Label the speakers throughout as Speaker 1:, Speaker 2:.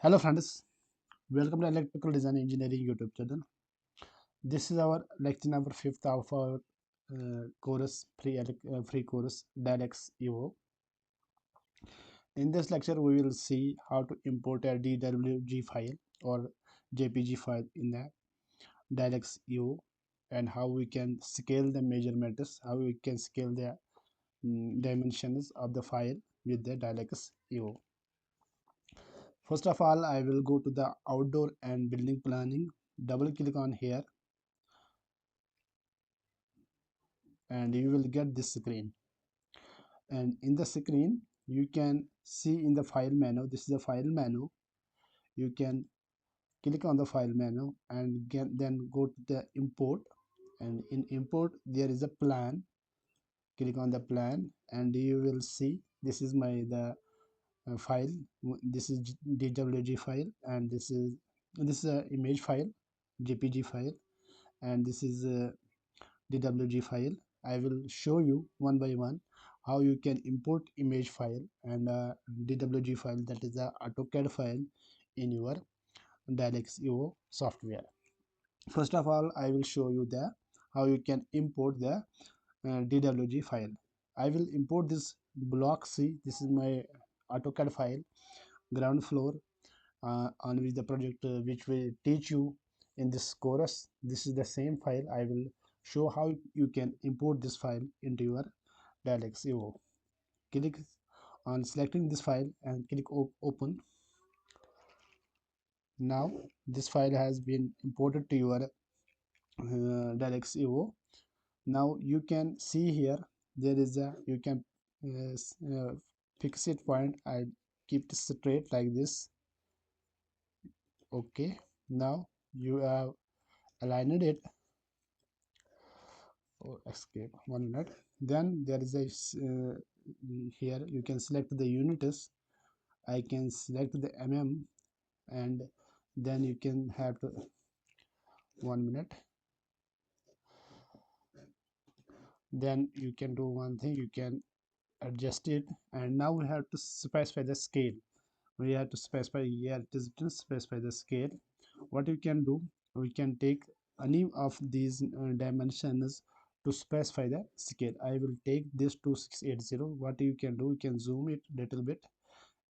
Speaker 1: Hello friends, welcome to Electrical Design Engineering YouTube channel. This is our lecture number 5th of our course, free course Dialux Evo. In this lecture, we will see how to import a DWG file or JPG file in the Dialux Evo, and how we can scale the measurements, how we can scale the dimensions of the file with the Dialux Evo. First of all, I will go to the outdoor and building planning. Double click on here and you will get this screen, and in the screen you can see in the file menu, this is the file menu. You can click on the file menu and then go to the import, and in import there is a plan. Click on the plan and you will see this is the file. This is DWG file, and this is a image file, JPG file, and this is a DWG file. I will show you one by one how you can import image file and DWG file, that is the Autocad file, in your Dialux Evo software. First of all, I will show you the how you can import the DWG file. I will import this block C. This is my Autocad file, ground floor, on which the project which will teach you in this course. This is the same file. I will show how you can import this file into your Dialux Evo. Click on selecting this file and click open. Now this file has been imported to your Dialux Evo. Now you can see here there is a you can fix it point. I keep it straight like this. Okay, now you have aligned it. Oh, escape, 1 minute. Then there is a here you can select the units. I can select the and then you can have to 1 minute. Then you can do one thing, you can adjust it, and now we have to specify the scale. We have to specify here, it is to specify the scale. What you can do, we can take any of these dimensions to specify the scale. I will take this 2680. What you can do, you can zoom it little bit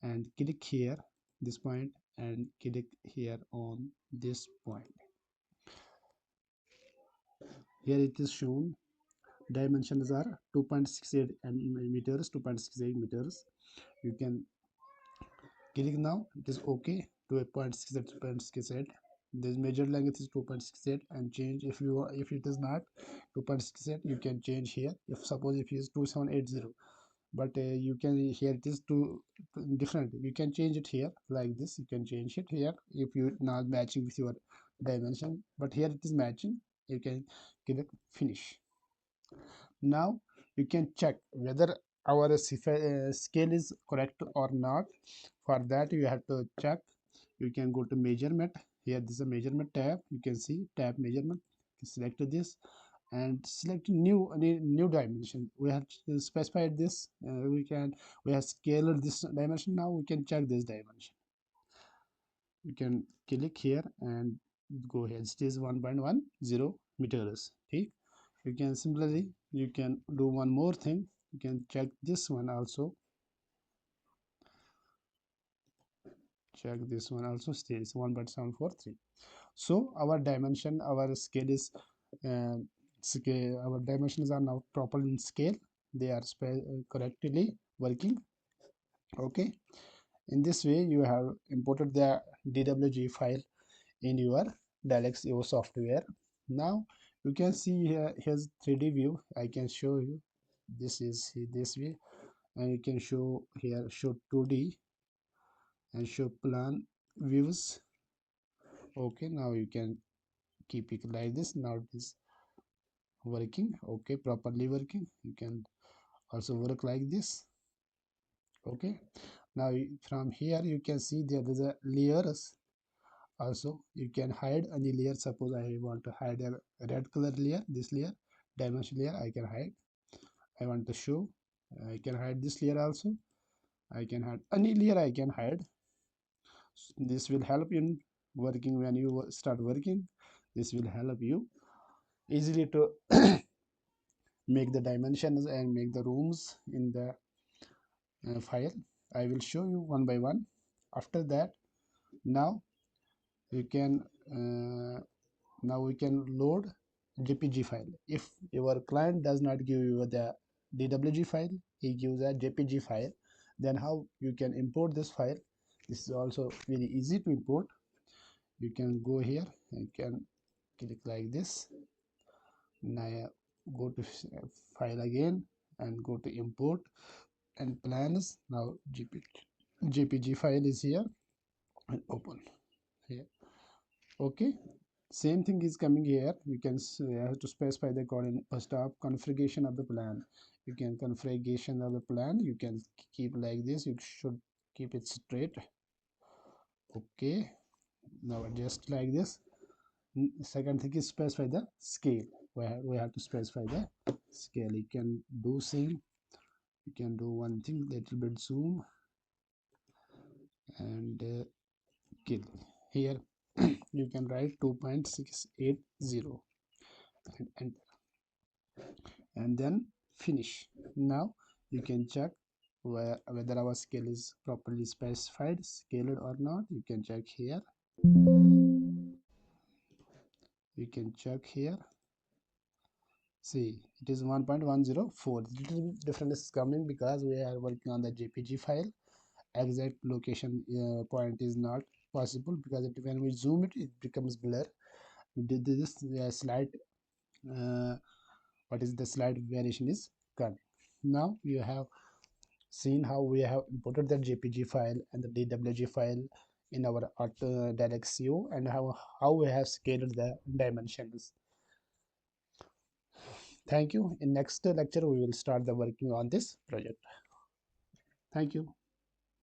Speaker 1: and click here this point and click here on this point. Here it is shown dimensions are 2.68 meters, 2.68 meters. You can click now, it is okay to a 0.68. This measured length is 2.68, and change if it is not 2.68, you can change here. If suppose if it is 2780, but you can here it is different, you can change it here like this. You can change it here if you not matching with your dimension, but here it is matching. You can click finish. Now you can check whether our scale is correct or not. For that you have to check. You can go to measurement. Here this is a measurement tab. You can see tab measurement. Select this and select new dimension. We have specified this. We have scaled this dimension. Now we can check this dimension. You can click here and go ahead. It is 1.10 meters. Okay. You can similarly you can do one more thing. You can check this one also. Check this one also. Stays 1.743. So our dimension, our scale is scale. Our dimensions are now proper in scale. They are correctly working. Okay. In this way, you have imported the DWG file in your Dialux Evo software. Now you can see here, here's 3D view. I can show you. This is this way, and you can show here, show 2D and show plan views. Okay, now you can keep it like this. Now it is working. Okay, properly working. You can also work like this. Okay, now from here you can see there is a layers. Also you can hide any layer. Suppose I want to hide a red color layer, this layer, dimension layer, I can hide. I want to show, I can hide this layer also. I can hide any layer, I can hide. This will help in working. When you start working, this will help you easily to make the dimensions and make the rooms in the file. I will show you one by one. After that, now you can now we can load JPG file. If your client does not give you the DWG file, he gives a JPG file, then how you can import this file? This is also very easy to import. You can go here, you can click like this. Now go to file again and go to import and plans. Now JPG file is here and open here. Okay, same thing is coming here. You can have to specify the coordinate. First up, configuration of the plan. You can configuration of the plan, you can keep like this. You should keep it straight. Okay, now adjust like this. Second thing is specify the scale. We have to specify the scale. You can do same. You can do one thing, little bit zoom and kill here. You can write 2.680 and then finish. Now you can check whether our scale is properly specified, scaled or not. You can check here. You can check here. See, it is 1.104. Little difference is coming because we are working on the JPG file. Exact location point is not possible because when we zoom it, it becomes blur. We did this slight what is the slight variation is coming. Now you have seen how we have imported the JPG file and the DWG file in our Dialux Evo, and how we have scaled the dimensions. Thank you. In next lecture we will start the working on this project. Thank you.